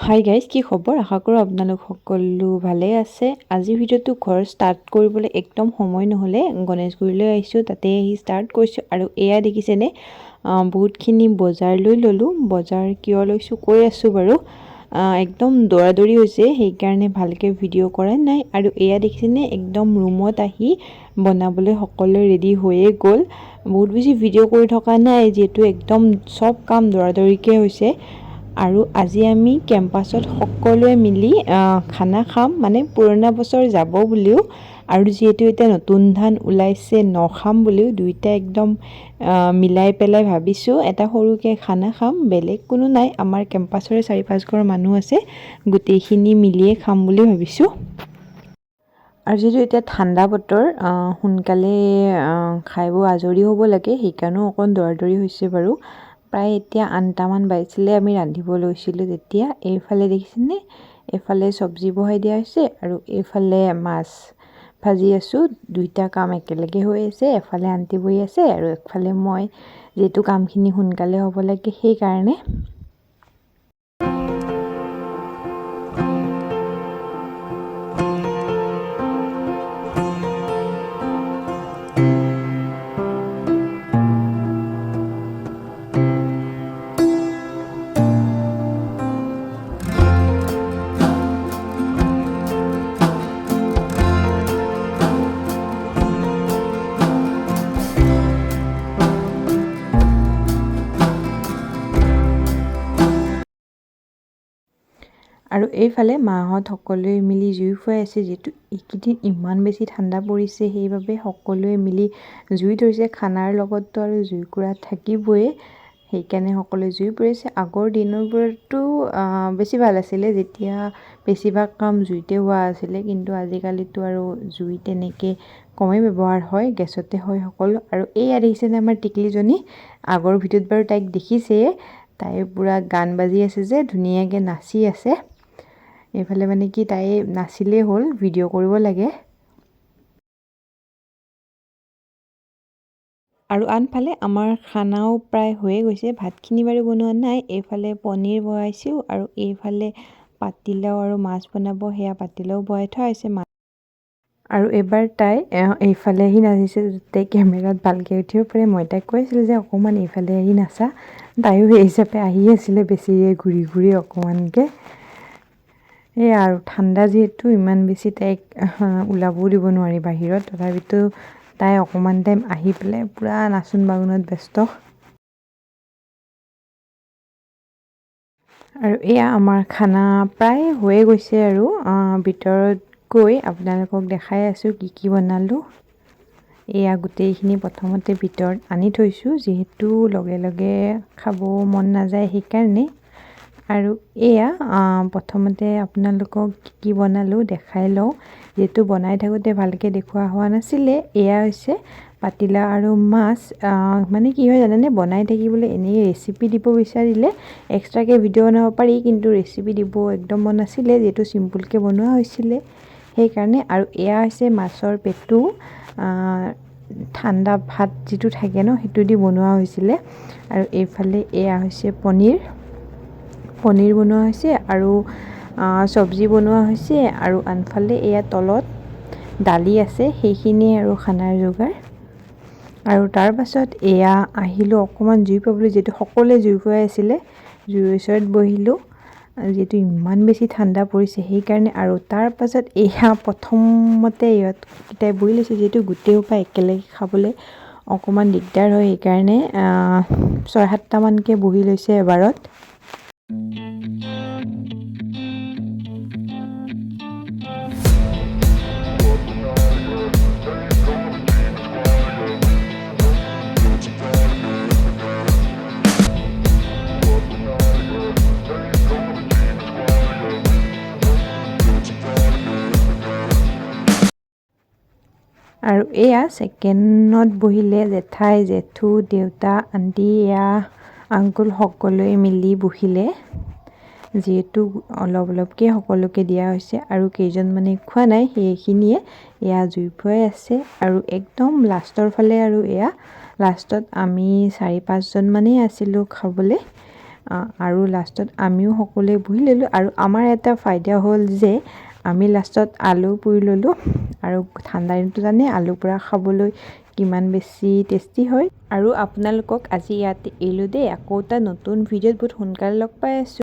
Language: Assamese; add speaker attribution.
Speaker 1: হাই গাইজ, কি খবৰ? আশা কৰোঁ আপোনালোক সকলো ভালেই আছে। আজি ভিডিঅ'টো ঘৰ ষ্টাৰ্ট কৰিবলৈ একদম সময় নহ'লে গণেশগুৰিলৈ আহিছোঁ, তাতে আহি ষ্টাৰ্ট কৰিছোঁ। আৰু এয়া দেখিছেনে, বহুতখিনি বজাৰ লৈ ল'লোঁ। বজাৰ কিয় লৈছোঁ কৈ আছোঁ বাৰু। একদম দৌৰা-দৌৰি হৈছে, সেইকাৰণে ভালকৈ ভিডিঅ' কৰা নাই। আৰু এয়া দেখিছেনে, একদম ৰুমত আহি বনাবলৈ সকলোৱে ৰেডি হৈয়ে গ'ল। বহুত বেছি ভিডিঅ' কৰি থকা নাই, যিহেতু একদম চব কাম দৌৰা-দৌৰিকৈ হৈছে। আৰু আজি আমি কেম্পাছত সকলোৱে মিলি খানা খাম, মানে পুৰণা বছৰ যাব বুলিও, আৰু যিহেতু এতিয়া নতুন ধান ওলাইছে নখাম বুলিও, দুইটা একদম মিলাই পেলাই ভাবিছোঁ এটা সৰুকৈ খানা খাম। বেলেগ কোনো নাই, আমাৰ কেম্পাছৰে 4-5 ঘৰ মানুহ আছে, গোটেইখিনি মিলিয়ে খাম বুলি ভাবিছোঁ। আৰু যিহেতু এতিয়া ঠাণ্ডা বতৰ, সোনকালে খাই বৈ আজৰি হ'ব লাগে, সেইকাৰণেও অকণ দৌৰা-দৌৰি হৈছে বাৰু। প্ৰায় এতিয়া 8টামান বাজিছিলে আমি ৰান্ধিব লৈছিলোঁ তেতিয়া। এইফালে দেখিছেনে, এইফালে চব্জি বহাই দিয়া হৈছে আৰু এইফালে মাছ ভাজি আছোঁ। দুইটা কাম একেলগে হৈ আছে, এফালে আণ্টি বহি আছে আৰু এফালে মই, যিহেতু কামখিনি সোনকালে হ'ব লাগে সেইকাৰণে। আৰু এইফালে মাহঁত সকলোৱে মিলি জুই ফুৱাই আছে, যিহেতু এইকেইদিন ইমান বেছি ঠাণ্ডা পৰিছে, সেইবাবে সকলোৱে মিলি জুই ধৰিছে। খানাৰ লগততো আৰু জুইকুৰা থাকিবই, সেইকাৰণে সকলোৱে জুই পুৰাইছে। আগৰ দিনবোৰতো বেছি ভাল আছিলে, যেতিয়া বেছিভাগ কাম জুইতে হোৱা আছিলে, কিন্তু আজিকালিতো আৰু জুই তেনেকৈ কমেই ব্যৱহাৰ হয়, গেছতে হয় সকলো। আৰু এয়া দেখিছেনে আমাৰ টিকলিজনী, আগৰ ভিডিঅ'ত বাৰু তাইক দেখিছেই, তাই পূৰা গান বাজি আছে যে, ধুনীয়াকৈ নাচি আছে। এইফালে মানে কি, তাই নাচিলেই হ'ল, ভিডিঅ' কৰিব লাগে। আৰু আনফালে আমাৰ খানাও প্ৰায় হৈয়ে গৈছে, ভাতখিনি বাৰু বনোৱা নাই। এইফালে পনীৰ বনাইছোঁ আৰু এইফালে পাতিলাও আৰু মাছ বনাব, সেয়া পাতিলাও বনাই থোৱা হৈছে। আৰু এইবাৰ তাই এইফালে আহি নাচিছে, যাতে কেমেৰাত ভালকৈ উঠিব পাৰে। মই তাইক কৈছিলোঁ যে অকণমান এইফালে আহি নাচা, তাইও সেই হিচাপে আহি আছিলে, বেছিকৈ ঘূৰি ঘূৰি অকণমানকৈ। সেয়া আৰু ঠাণ্ডা যিহেতু, ইমান বেছি তাইক ওলাবও দিব নোৱাৰি বাহিৰত, তথাপিতো তাই অকণমান টাইম আহি পেলাই পূৰা নাচোন বাগোনত ব্যস্ত। আৰু এয়া আমাৰ খানা প্ৰায় হৈয়ে গৈছে, আৰু ভিতৰত গৈ আপোনালোকক দেখাই আছোঁ কি কি বনালোঁ। এয়া গোটেইখিনি প্ৰথমতে ভিতৰত আনি থৈছোঁ, যিহেতু লগে লগে খাব মন নাযায় সেইকাৰণে। আৰু এয়া প্ৰথমতে আপোনালোকক কি কি বনালোঁ দেখাই লওঁ, যিহেতু বনাই থাকোঁতে ভালকৈ দেখুওৱা হোৱা নাছিলে। এয়া হৈছে পাতিলাও আৰু মাছ। মানে কি হয় জানেনে, বনাই থাকিবলৈ এনেই ৰেচিপি দিব বিচাৰিলে এক্সট্ৰাকৈ ভিডিঅ' বনাব পাৰি, কিন্তু ৰেচিপি দিব একদম মন নাছিলে, যিহেতু চিম্পুলকৈ বনোৱা হৈছিলে সেইকাৰণে। আৰু এয়া হৈছে মাছৰ পেটু, ঠাণ্ডা ভাত যিটো থাকে ন, সেইটো দি বনোৱা হৈছিলে। আৰু এইফালে এয়া হৈছে পনীৰ বনোৱা হৈছে, আৰু চব্জি বনোৱা হৈছে। আৰু আনফালে এয়া তলত দালি আছে, সেইখিনিয়ে আৰু খানাৰ যোগাৰ। আৰু তাৰ পাছত এয়া আহিলোঁ অকণমান জুই ফুৱাবলৈ, যিহেতু সকলোৱে জুই ফুৱাই আছিলে, জুইৰ ওচৰত বহিলোঁ, যিহেতু ইমান বেছি ঠাণ্ডা পৰিছে সেইকাৰণে। আৰু তাৰ পাছত এয়া প্ৰথমতে ইহঁতকেইটাই বহি লৈছে, যিহেতু গোটেইসোপা একেলগে খাবলৈ অকণমান দিগদাৰ হয়, সেইকাৰণে 6-7টামানকৈ বহি লৈছে এবাৰত। আৰু এয়া ছেকেণ্ডত বহিলে জেঠাই, জেঠু, দেউতা, আণ্টি, এয়া আংকুল সকলোৱে মিলি বহিলে, যিহেতু অলপ অলপকৈ সকলোকে দিয়া হৈছে। আৰু কেইজনমানে খোৱা নাই, সেইখিনিয়ে এয়া জুই ফুৱাই আছে। আৰু একদম লাষ্টৰ ফালে, আৰু এয়া লাষ্টত আমি 4-5জনমানেই আছিলোঁ খাবলৈ। আৰু লাষ্টত আমিও সকলোৱে বহি ল'লোঁ আৰু আমাৰ এটা ফাইদা হ'ল যে আমি লাষ্টত আলু পুৰি ল'লোঁ আৰু ঠাণ্ডা দিনটো জানে আলু পুৰা খাবলৈ কিমান বেছি টেষ্টি হয় আৰু আপোনালোকক আজি ইয়াতে এৰিলোঁ দেই আকৌ এটা নতুন ভিডিঅ'ত বহুত সোনকালে লগ পাই আছোঁ